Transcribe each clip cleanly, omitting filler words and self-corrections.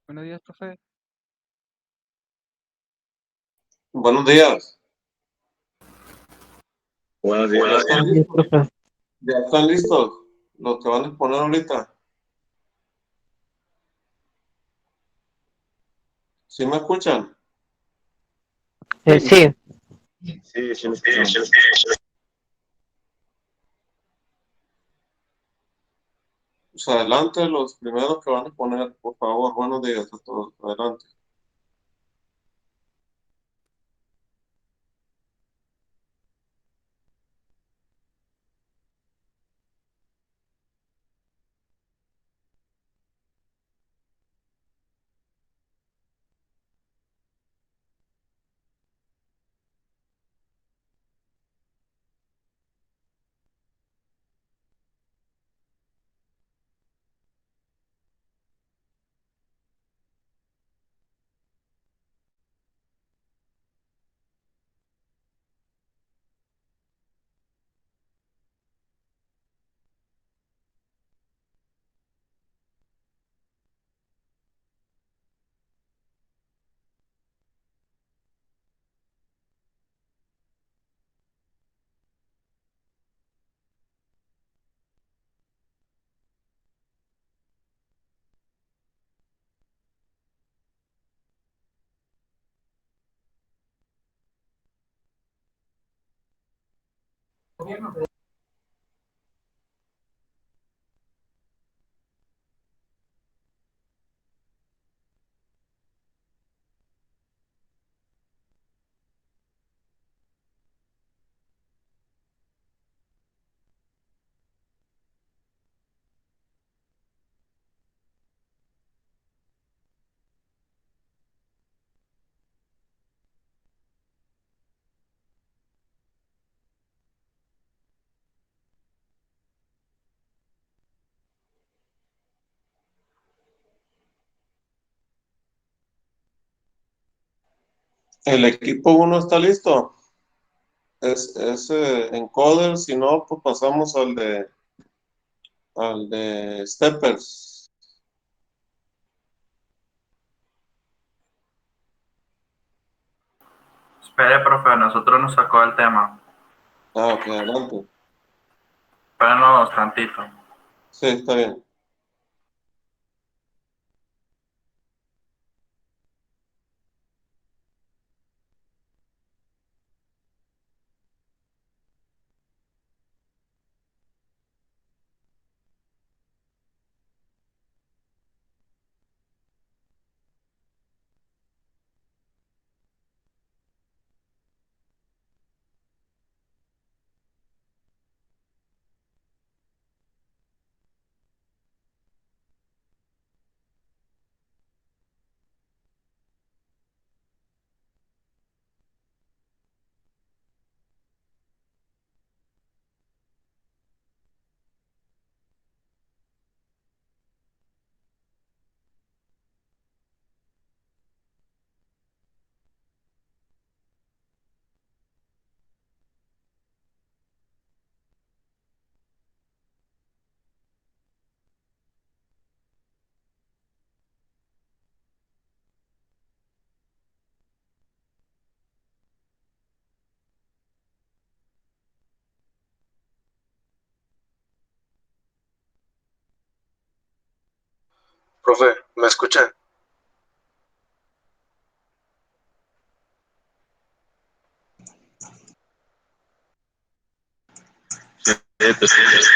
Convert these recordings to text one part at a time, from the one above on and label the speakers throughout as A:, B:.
A: Buenos días, profe.
B: Buenos días.
C: Buenos
B: ¿Ya
C: días.
B: están
A: Días,
B: listos?
A: profe.
B: ¿Ya están listos los que van a exponer ahorita? ¿Sí me escuchan?
A: Sí,
C: Sí, sí, lo escuchamos.
B: Pues adelante, los primeros que van a exponer, por favor. Buenos días a todos. Adelante. ¿El equipo uno está listo? Es encoder, si no, pues pasamos al de steppers.
D: Espere, profe, a nosotros nos sacó el tema.
B: Ah, ok, adelante.
D: Espérenos tantito.
B: Sí, está bien.
C: Profe, ¿me escucha? Sí, te escucho.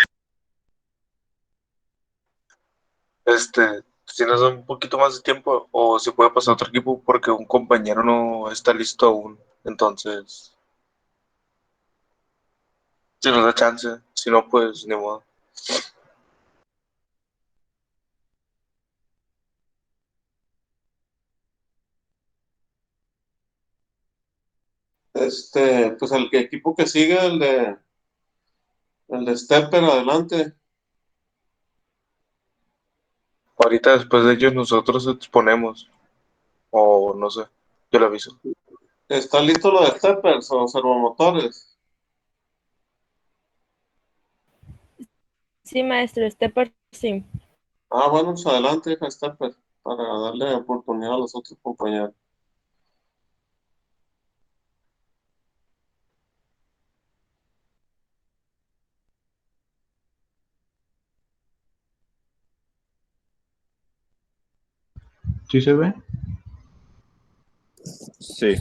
C: Si nos da un poquito más de tiempo o si puede pasar a otro equipo porque un compañero no está listo aún. Entonces, si nos da chance, si no, pues ni modo.
B: Pues el equipo que sigue, el de stepper, adelante.
C: Ahorita después de ellos nosotros exponemos o no sé, yo le aviso.
B: ¿Está listo lo de steppers o servomotores?
E: Sí, maestro, Stepper, sí.
B: Ah, bueno, pues adelante, hija Stepper. para darle oportunidad a los otros compañeros.
A: ¿Sí se ve?
E: Sí.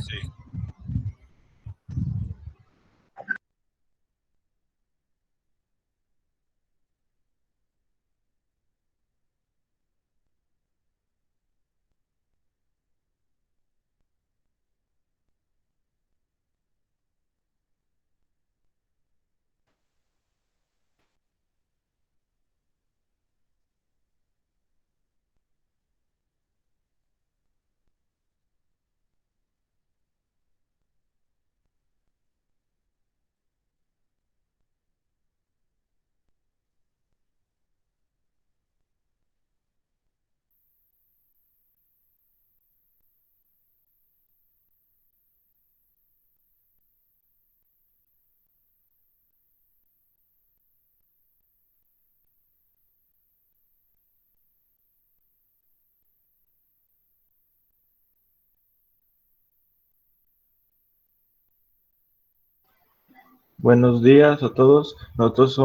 A: Buenos días a todos. Nosotros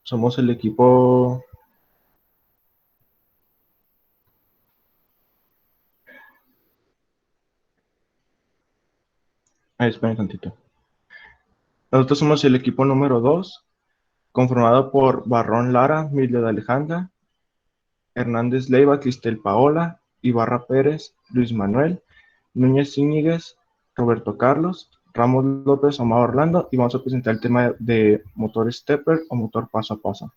A: somos el equipo. Esperen tantito. Nosotros somos el equipo número 2, conformado por Barrón Lara, Milio de Alejandra, Hernández Leiva, Cristel Paola, Ibarra Pérez, Luis Manuel, Núñez Íñiguez, Roberto Carlos, Ramos López, Omar Orlando, y vamos a presentar el tema de motor stepper o motor paso a paso.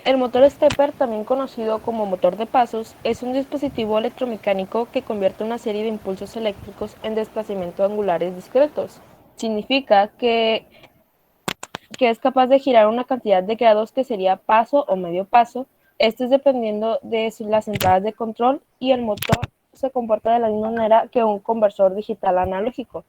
F: El motor stepper, también conocido como motor de pasos, es un dispositivo electromecánico que convierte una serie de impulsos eléctricos en desplazamientos angulares discretos. Significa que es capaz de girar una cantidad de grados que sería paso o medio paso. Esto es dependiendo de las entradas de control, y el motor se comporta de la misma manera que un conversor digital analógico,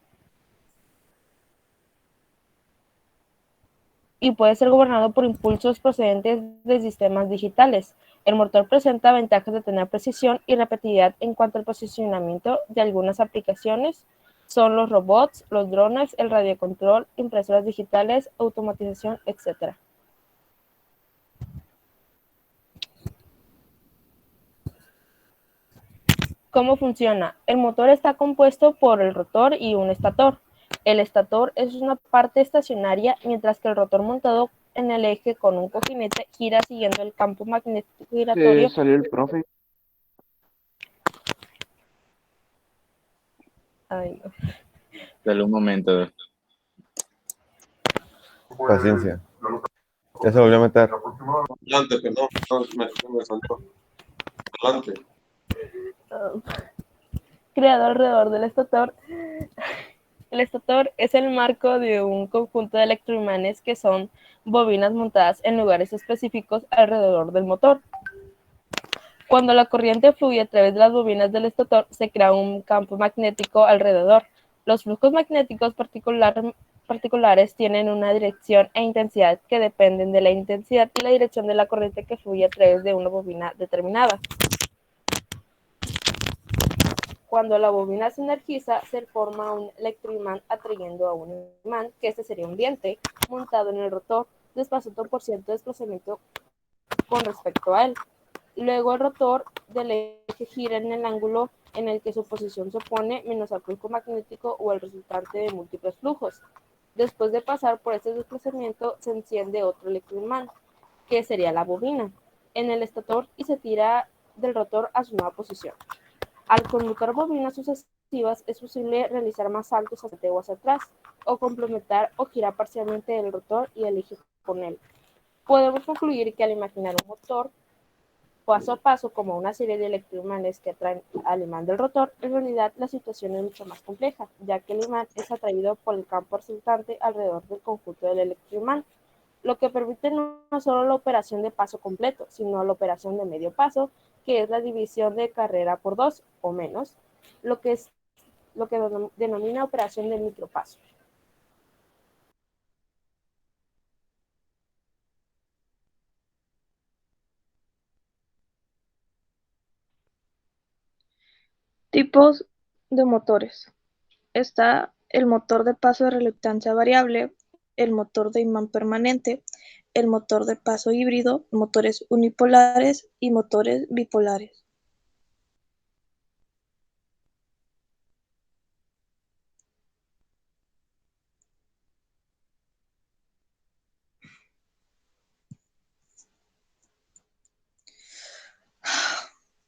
F: y puede ser gobernado por impulsos procedentes de sistemas digitales. El motor presenta ventajas de tener precisión y repetibilidad en cuanto al posicionamiento de algunas aplicaciones. Son los robots, los drones, el radiocontrol, impresoras digitales, automatización, etc. ¿Cómo funciona? El motor está compuesto por el rotor y un estator. El estator es una parte estacionaria, mientras que el rotor, montado en el eje con un cojinete, gira siguiendo el campo magnético giratorio.
E: Salió el profe.
F: Ay, no.
E: Dale un momento.
G: Paciencia. Ya se volvió a meter.
B: Adelante, perdón, me saltó. Adelante.
F: Creado alrededor del estator. El estator es el marco de un conjunto de electroimanes que son bobinas montadas en lugares específicos alrededor del motor. Cuando la corriente fluye a través de las bobinas del estator, se crea un campo magnético alrededor. Los flujos magnéticos particulares tienen una dirección e intensidad que dependen de la intensidad y la dirección de la corriente que fluye a través de una bobina determinada. Cuando la bobina se energiza, se forma un electroimán atrayendo a un imán, que este sería un diente, montado en el rotor, desplazando por ciento de desplazamiento con respecto a él. Luego el rotor del eje gira en el ángulo en el que su posición se opone menos al flujo magnético o el resultante de múltiples flujos. Después de pasar por este desplazamiento, se enciende otro electroimán, que sería la bobina, en el estator, y se tira del rotor a su nueva posición. Al conmutar bobinas sucesivas, es posible realizar más saltos hacia adelante o hacia atrás, o complementar o girar parcialmente el rotor y el eje con él. Podemos concluir que al imaginar un motor paso a paso como una serie de electroimanes que atraen al imán del rotor, en realidad la situación es mucho más compleja, ya que el imán es atraído por el campo resultante alrededor del conjunto del electroimán, lo que permite no solo la operación de paso completo, sino la operación de medio paso, que es la división de carrera por 2 o menos, lo que lo que denomina operación del micropaso.
H: Tipos de motores. Está el motor de paso de reluctancia variable, el motor de imán permanente, el motor de paso híbrido, motores unipolares y motores bipolares.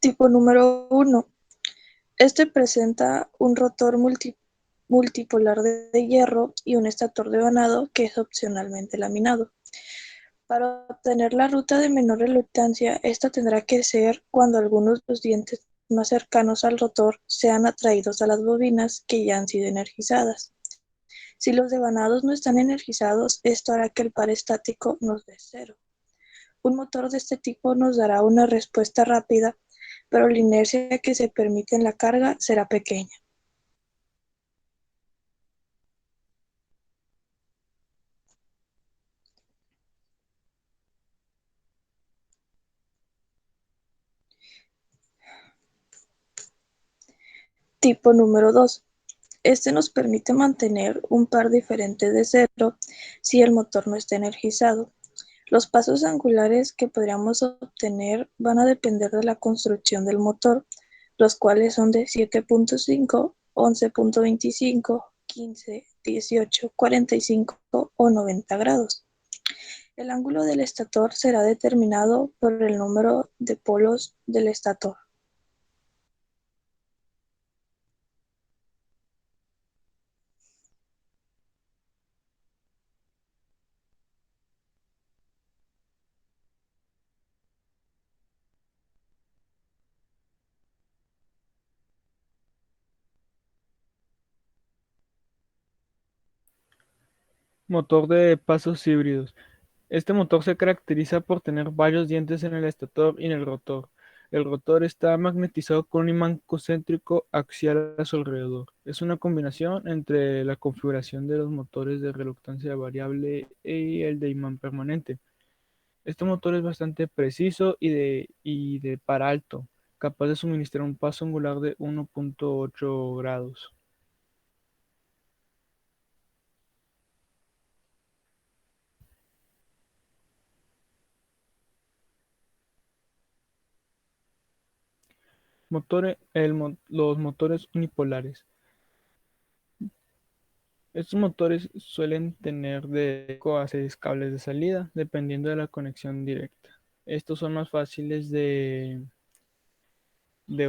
H: Tipo número 1. Este presenta un rotor multipolar de hierro y un estator de vanado que es opcionalmente laminado. Para obtener la ruta de menor reluctancia, esta tendrá que ser cuando algunos de los dientes más cercanos al rotor sean atraídos a las bobinas que ya han sido energizadas. Si los devanados no están energizados, esto hará que el par estático nos dé 0. Un motor de este tipo nos dará una respuesta rápida, pero la inercia que se permite en la carga será pequeña. Tipo número 2. Este nos permite mantener un par diferente de 0 si el motor no está energizado. Los pasos angulares que podríamos obtener van a depender de la construcción del motor, los cuales son de 7.5, 11.25, 15, 18, 45 o 90 grados. El ángulo del estator será determinado por el número de polos del estator.
I: Motor de pasos híbridos. Este motor se caracteriza por tener varios dientes en el estator y en el rotor. El rotor está magnetizado con un imán concéntrico axial a su alrededor. Es una combinación entre la configuración de los motores de reluctancia variable y el de imán permanente. Este motor es bastante preciso y de par alto, capaz de suministrar un paso angular de 1.8 grados. Los motores unipolares. Estos motores suelen tener de 5 a 6 cables de salida, dependiendo de la conexión directa. Estos son más fáciles de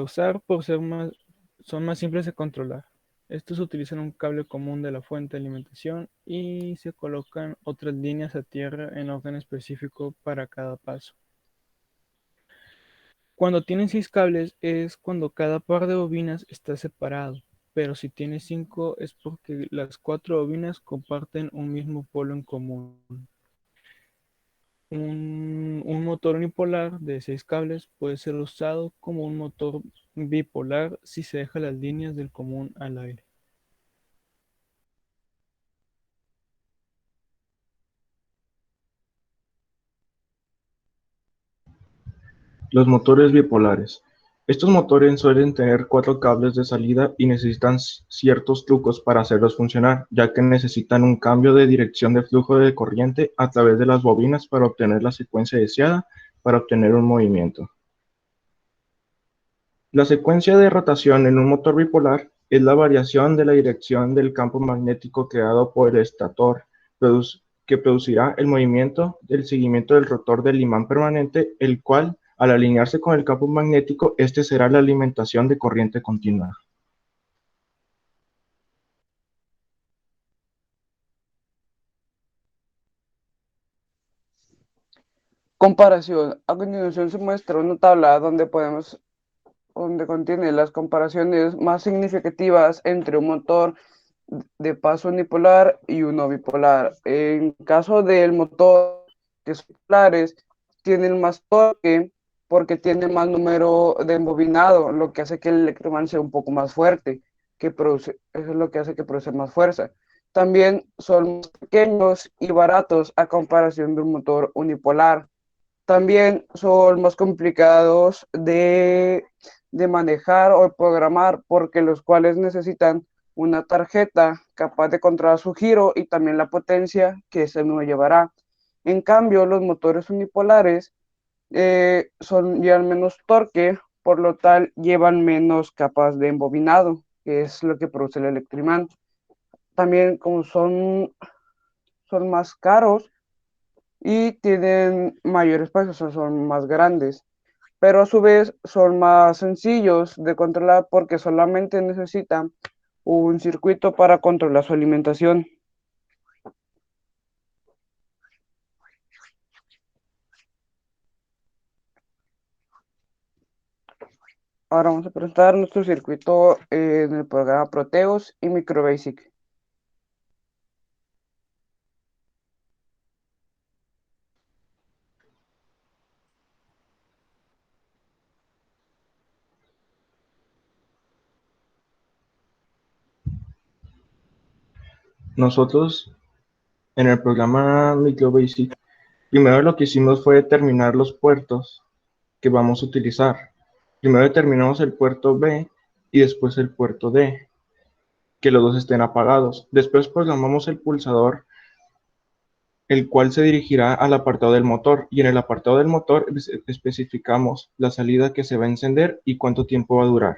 I: usar son más simples de controlar. Estos utilizan un cable común de la fuente de alimentación y se colocan otras líneas a tierra en orden específico para cada paso. Cuando tienen 6 cables es cuando cada par de bobinas está separado, pero si tiene 5 es porque las 4 bobinas comparten un mismo polo en común. Un motor unipolar de 6 cables puede ser usado como un motor bipolar si se deja las líneas del común al aire.
A: Los motores bipolares. Estos motores suelen tener 4 cables de salida y necesitan ciertos trucos para hacerlos funcionar, ya que necesitan un cambio de dirección de flujo de corriente a través de las bobinas para obtener la secuencia deseada para obtener un movimiento. La secuencia de rotación en un motor bipolar es la variación de la dirección del campo magnético creado por el estator, que producirá el movimiento del seguimiento del rotor del imán permanente, el cual, al alinearse con el campo magnético, este será la alimentación de corriente continua.
J: Comparación. A continuación se muestra una tabla donde contiene las comparaciones más significativas entre un motor de paso unipolar y uno bipolar. En caso del motor que son bipolares, tienen más torque porque tiene más número de embobinado, lo que hace que el electroimán sea un poco más fuerte. que produce, eso es lo que hace que produce más fuerza. También son más pequeños y baratos a comparación de un motor unipolar. También son más complicados de manejar o programar porque los cuales necesitan una tarjeta capaz de controlar su giro y también la potencia que ese mismo llevará. En cambio, los motores unipolares llevan menos torque, por lo tal llevan menos capas de embobinado, que es lo que produce el electroimán. También como son más caros y tienen mayores pesos, o sea, son más grandes, pero a su vez son más sencillos de controlar porque solamente necesitan un circuito para controlar su alimentación. Ahora vamos a presentar nuestro circuito en el programa Proteus y MicroBasic.
A: Nosotros en el programa MicroBasic, primero lo que hicimos fue determinar los puertos que vamos a utilizar. Primero determinamos el puerto B y después el puerto D, que los dos estén apagados. Después programamos el pulsador, el cual se dirigirá al apartado del motor, y en el apartado del motor especificamos la salida que se va a encender y cuánto tiempo va a durar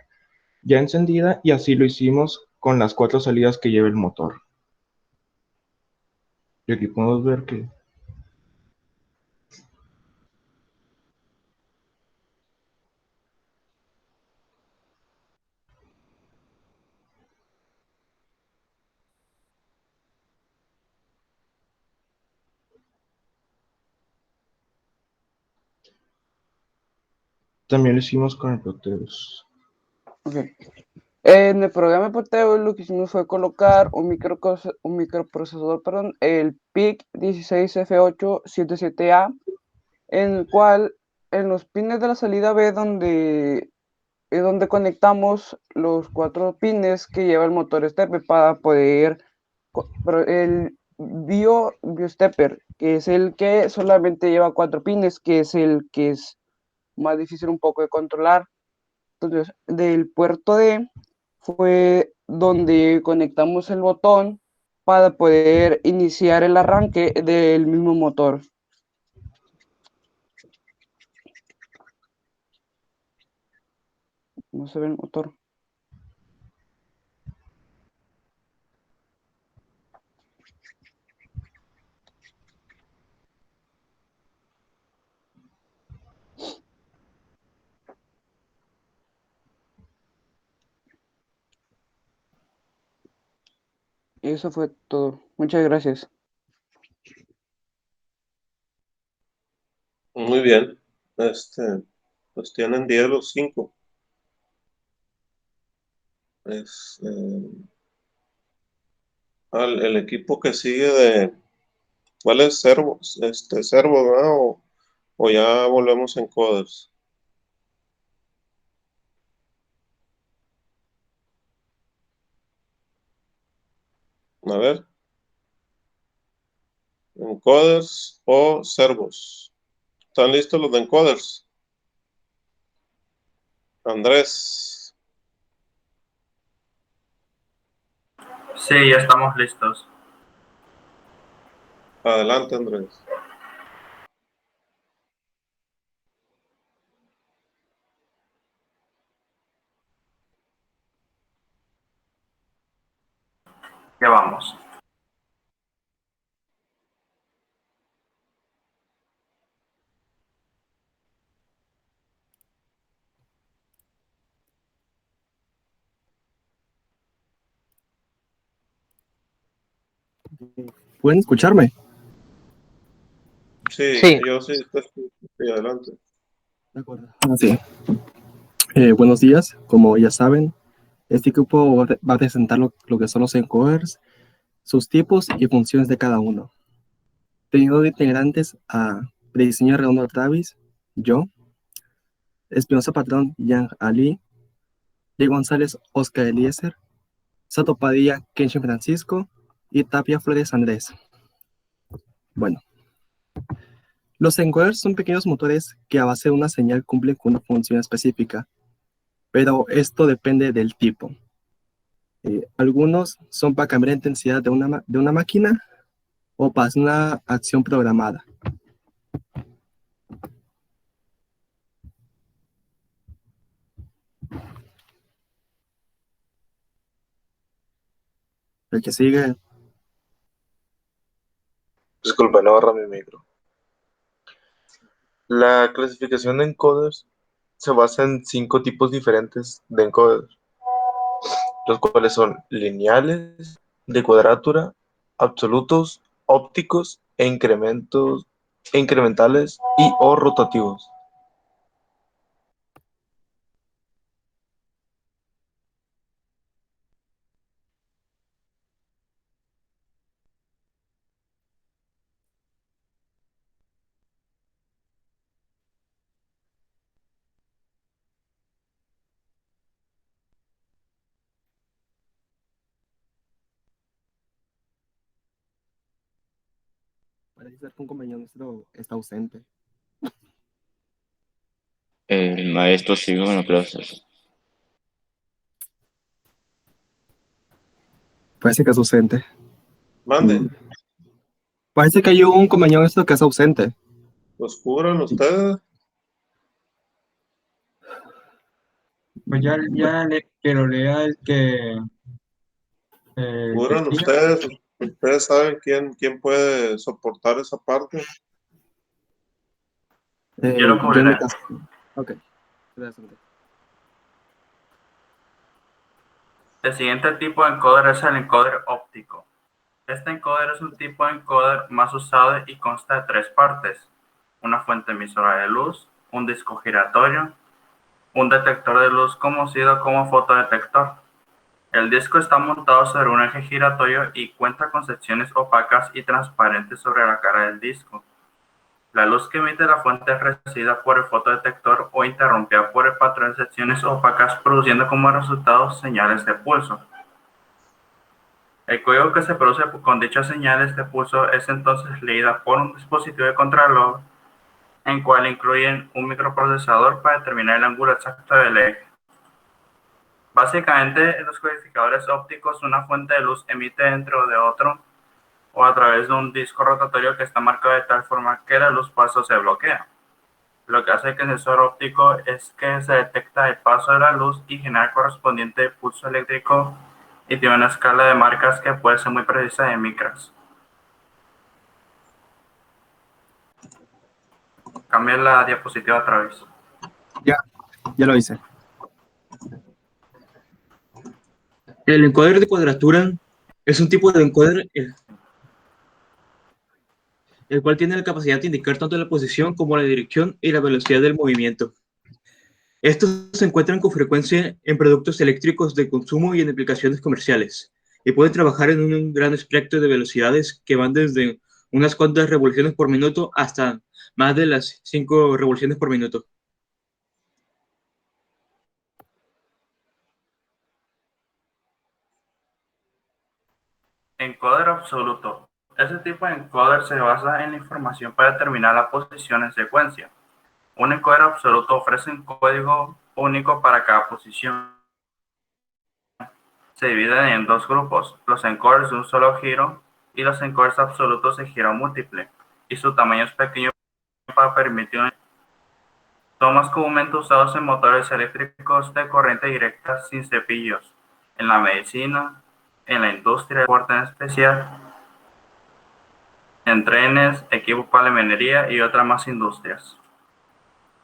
A: ya encendida, y así lo hicimos con las 4 salidas que lleva el motor. Y aquí podemos ver que también lo hicimos con el Proteus.
J: Okay. En el programa Proteus lo que hicimos fue colocar un microprocesador, perdón, el PIC 16F877A, en el cual en los pines de la salida B es donde conectamos los 4 pines que lleva el motor stepper para poder el BioStepper, que es el que solamente lleva 4 pines, que es el que es más difícil un poco de controlar. Entonces, del puerto D fue donde conectamos el botón para poder iniciar el arranque del mismo motor. No se ve el motor. Eso fue todo. Muchas gracias.
B: Muy bien. Pues tienen 10 los 5. El equipo que sigue ¿cuál es? Servo, ¿verdad? O ya volvemos en Coders. A ver. Encoders o servos. ¿Están listos los de encoders? Andrés.
D: Sí, ya estamos listos.
B: Adelante, Andrés.
D: Ya vamos.
K: ¿Pueden escucharme?
B: Sí, yo sí. Sí, adelante.
K: De acuerdo. Sí. Buenos días. Como ya saben, este equipo va a presentar lo que son los encoders, sus tipos y funciones de cada uno. Teniendo de integrantes a Prediseño Redondo Travis, yo, Espinosa Patrón Yang Ali, de González Oscar Eliezer, Soto Padilla Kenshin Francisco y Tapia Flores Andrés. Bueno, los encoders son pequeños motores que a base de una señal cumplen con una función específica, pero esto depende del tipo. Algunos son para cambiar la intensidad de una máquina o para hacer una acción programada. El que sigue.
C: Disculpa, no agarra mi micro. La clasificación de encoders se basa en 5 tipos diferentes de encoders, los cuales son lineales, de cuadratura, absolutos, ópticos e incrementales y o rotativos.
K: Parece ser que un compañero nuestro está ausente.
E: El maestro sigue con la clase.
K: Parece que es ausente.
B: Mande.
K: Parece que hay un compañero nuestro que es ausente.
B: ¿Los cubren ustedes?
L: Pues que lo lea el que...
B: ¿Cubren ustedes? ¿Ustedes saben quién puede soportar esa parte?
D: Yo lo cubriré.
K: Ok.
D: El siguiente tipo de encoder es el encoder óptico. Este encoder es un tipo de encoder más usado y consta de 3 partes: una fuente emisora de luz, un disco giratorio, un detector de luz conocido como fotodetector. El disco está montado sobre un eje giratorio y cuenta con secciones opacas y transparentes sobre la cara del disco. La luz que emite la fuente es recibida por el fotodetector o interrumpida por el patrón de secciones opacas, produciendo como resultado señales de pulso. El código que se produce con dichas señales de pulso es entonces leída por un dispositivo de contralor, en cual incluyen un microprocesador para determinar el ángulo exacto del eje. Básicamente, en los codificadores ópticos, una fuente de luz emite dentro de otro o a través de un disco rotatorio que está marcado de tal forma que la luz paso se bloquea. Lo que hace que el sensor óptico es que se detecta el paso de la luz y genera el correspondiente pulso eléctrico, y tiene una escala de marcas que puede ser muy precisa en micras. Cambia la diapositiva otra vez.
K: Ya lo hice.
M: El encoder de cuadratura es un tipo de encoder el cual tiene la capacidad de indicar tanto la posición como la dirección y la velocidad del movimiento. Estos se encuentran con frecuencia en productos eléctricos de consumo y en aplicaciones comerciales, y pueden trabajar en un gran espectro de velocidades que van desde unas cuantas revoluciones por minuto hasta más de las 5 revoluciones por minuto.
D: Encoder absoluto. Este tipo de encoder se basa en la información para determinar la posición en secuencia. Un encoder absoluto ofrece un código único para cada posición. Se dividen en 2 grupos: los encoders de un solo giro y los encoders absolutos de giro múltiple, y su tamaño es pequeño para permitir un... Son más comúnmente usados en motores eléctricos de corriente directa sin cepillos, en la medicina, en la industria de transporte en especial, en trenes, equipos para la minería y otras más industrias.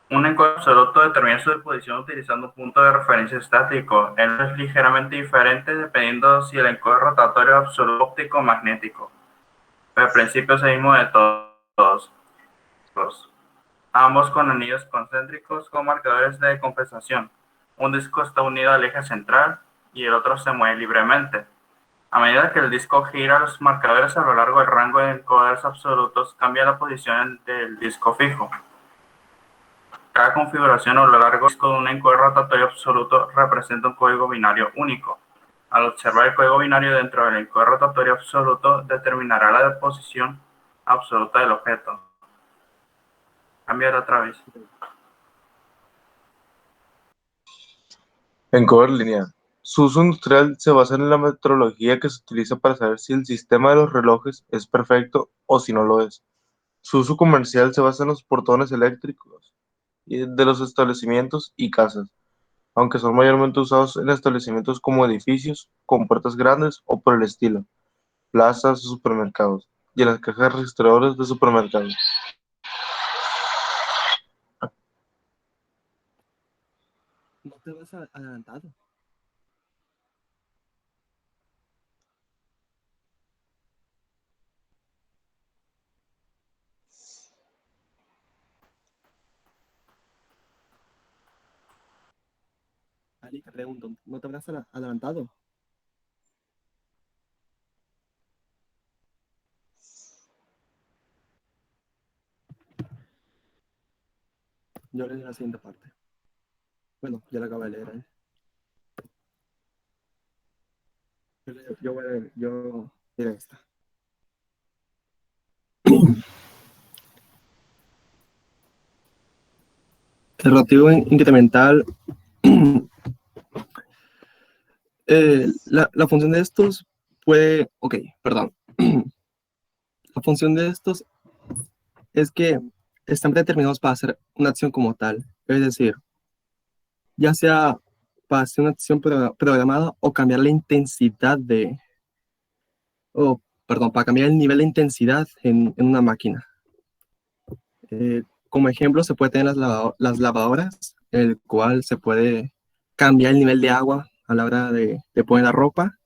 D: Un encoder absoluto determina su posición utilizando un punto de referencia estático. Él es ligeramente diferente dependiendo si el encoder rotatorio es absoluto, óptico o magnético. Pero el principio es el mismo de todos. Ambos con anillos concéntricos con marcadores de compensación. Un disco está unido al eje central y el otro se mueve libremente. A medida que el disco gira, los marcadores a lo largo del rango de encoders absolutos cambian la posición del disco fijo. Cada configuración a lo largo del disco de un encoder rotatorio absoluto representa un código binario único. Al observar el código binario dentro del encoder rotatorio absoluto, determinará la posición absoluta del objeto. Cambiar otra vez.
C: Encoder lineal. Su uso industrial se basa en la metrología que se utiliza para saber si el sistema de los relojes es perfecto o si no lo es. Su uso comercial se basa en los portones eléctricos de los establecimientos y casas, aunque son mayormente usados en establecimientos como edificios con puertas grandes o por el estilo, plazas o supermercados, y en las cajas registradoras de supermercados.
K: No te vas adelantado. Ali, te pregunto, ¿no te habrás adelantado? Yo leí la siguiente parte. Bueno, ya la acabé de leer, ¿eh? Yo diré esta. El rotativo incremental. La función de estos puede. Ok, perdón. La función de estos es que están predeterminados para hacer una acción como tal. Es decir, ya sea para hacer una acción programada o cambiar la intensidad de. O, perdón, para cambiar el nivel de intensidad en una máquina. Como ejemplo, se puede tener las lavadoras, en el cual se puede cambiar el nivel de agua a la hora de poner la ropa.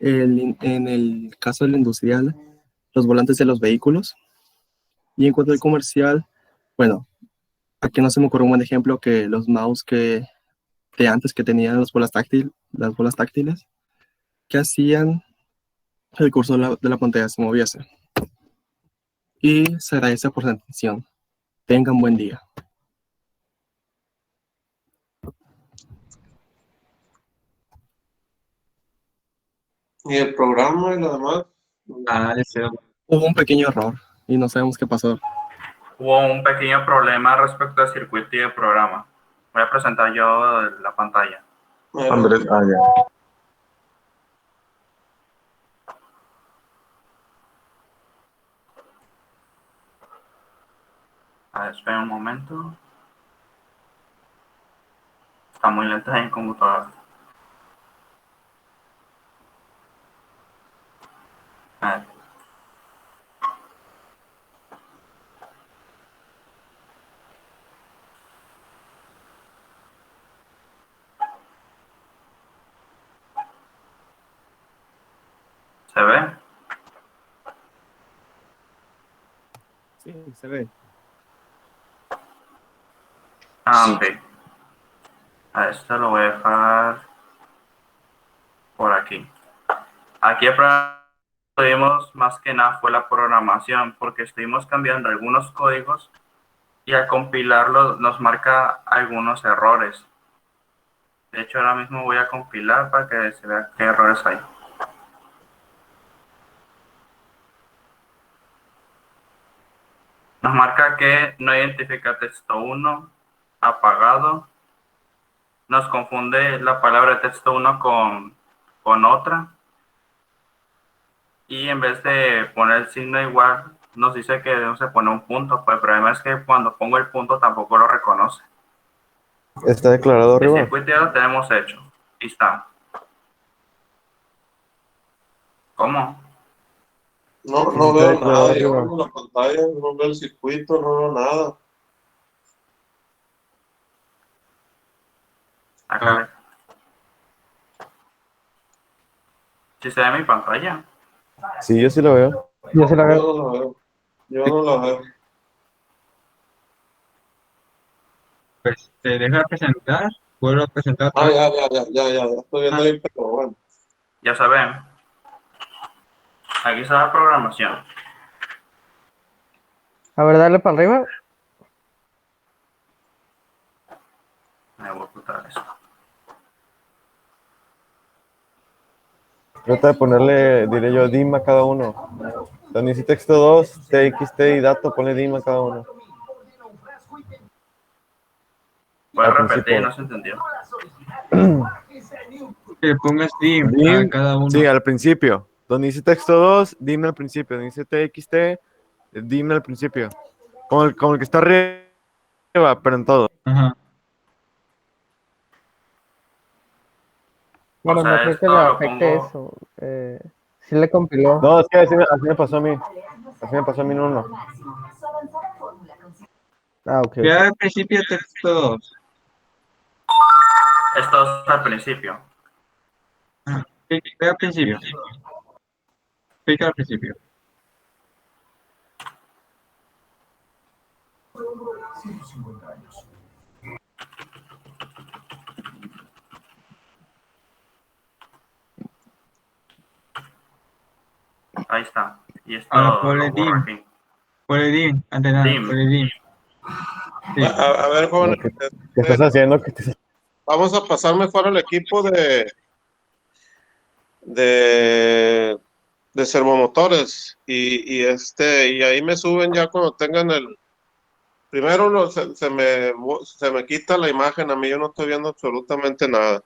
K: En el caso del industrial, los volantes de los vehículos. Y en cuanto al comercial, bueno, aquí no se me ocurre un buen ejemplo que los mouse de antes que tenían las bolas táctiles, que hacían el cursor de la pantalla se moviese. Y se agradece por su atención. Tengan buen día.
B: ¿Y el programa y lo demás?
K: Hubo un pequeño error y no sabemos qué pasó.
D: Hubo un pequeño problema respecto al circuito y el programa. Voy a presentar yo la pantalla.
C: Andrés, ya.
D: A ver, espera un momento. Está muy lenta en computadora. A ver. ¿Se ve?
K: Sí, se ve.
D: Ok. A esto lo voy a dejar por aquí. Aquí el problema que tuvimos más que nada fue la programación, porque estuvimos cambiando algunos códigos y al compilarlo nos marca algunos errores. De hecho, ahora mismo voy a compilar para que se vea qué errores hay. Nos marca que no identifica texto 1, apagado. Nos confunde la palabra texto 1 con otra. Y en vez de poner el signo igual, nos dice que debemos de poner un punto. Pues el problema es que cuando pongo el punto tampoco lo reconoce.
G: ¿Está declarado
D: El
G: arriba?
D: circuito ya lo tenemos hecho. Ahí está. ¿Cómo?
B: No veo nada, yo veo la pantalla, no veo el circuito, no veo nada.
D: Acá. ¿Sí se ve mi pantalla?
G: Sí, yo sí lo veo.
L: Yo se la veo.
B: Yo no la veo. Yo no la veo.
L: Pues te deja presentar, vuelvo a presentar otra vez.
B: Ya estoy viendo ahí, pero bueno.
D: Ya saben. Aquí está la programación.
N: A ver, dale para arriba.
D: Me voy a ocultar esto.
G: Trata de ponerle, diré yo, dim a cada uno. Donde dice texto 2, txt y dato, ponle dim a cada uno.
D: ¿Puedes
G: Al
D: repetir?
G: principio.
D: No se entendió.
L: Que pongas dim a
G: Dim,
L: cada uno.
G: sí, al principio. Donde dice texto 2, dim al principio. Donde dice txt, dim al principio. Como el que está arriba, pero en todo.
L: Ajá.
I: Bueno,
D: sea,
I: no creo que
D: esto
I: le
D: lo
I: afecte
D: pongo-
I: eso. Sí le compiló.
G: No, es que así me pasó a mí. Así me pasó a mí en uno.
I: Ah, ok.
L: Ya al principio texto 2.
D: Esto es al principio.
L: Ve al principio. Pica al principio.
D: Ahí está. Y esto
L: Ahora ponle
D: lo borro
L: dim.
D: aquí.
L: Ponle dim. Antes de nada,
D: Dim.
L: ponle dim. Sí.
B: A ver, jóvenes,
G: ¿Qué estás haciendo?
B: vamos a pasar mejor al equipo de servomotores y ahí me suben ya cuando tengan el primero se me quita la imagen, a mí yo no estoy viendo absolutamente nada.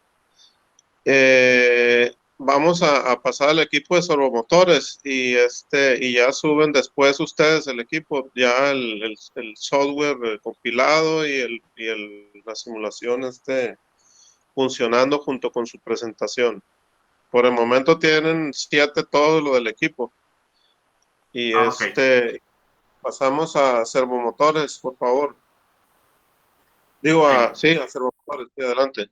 B: Vamos a pasar al equipo de servomotores y ya suben después ustedes el equipo, ya el software compilado y la simulación funcionando junto con su presentación. Por el momento tienen 7 todo lo del equipo. Y
D: Ok.
B: pasamos a servomotores, por favor. Digo, sí, a servomotores, sí, adelante.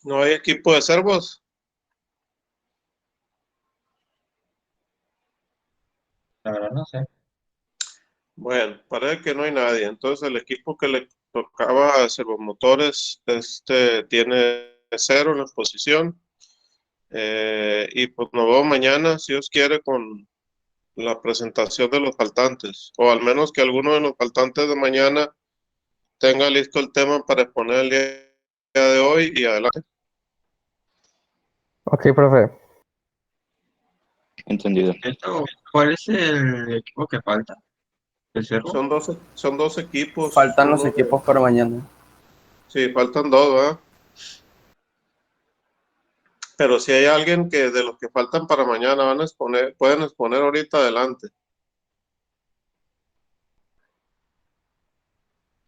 B: ¿No hay equipo de servos?
L: La verdad no sé.
B: Bueno, parece que no hay nadie. Entonces el equipo que le tocaba a servomotores tiene 0 en la exposición. Y pues nos vemos mañana, si Dios quiere, con la presentación de los faltantes. O al menos que alguno de los faltantes de mañana tenga listo el tema para exponer el día de hoy y adelante.
I: Ok, profe.
E: Entendido.
L: ¿Cuál es el equipo que falta? ¿El servo?
B: Son dos equipos.
J: Faltan los
B: uno de-
J: equipos para mañana.
B: Sí, faltan 2, ¿verdad? Pero si hay alguien que de los que faltan para mañana van a exponer, pueden exponer ahorita, adelante.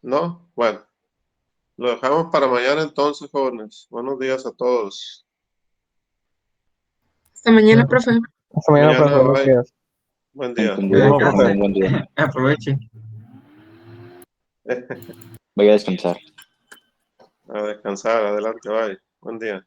B: ¿No? Bueno, lo dejamos para mañana entonces, jóvenes. Buenos días a todos.
N: Hasta mañana, profe.
O: Hasta mañana, profe. Buenos
B: bye.
O: días.
B: Buen día.
L: Buen día. Aprovechen.
E: Voy a descansar.
B: A descansar, adelante, bye. Buen día.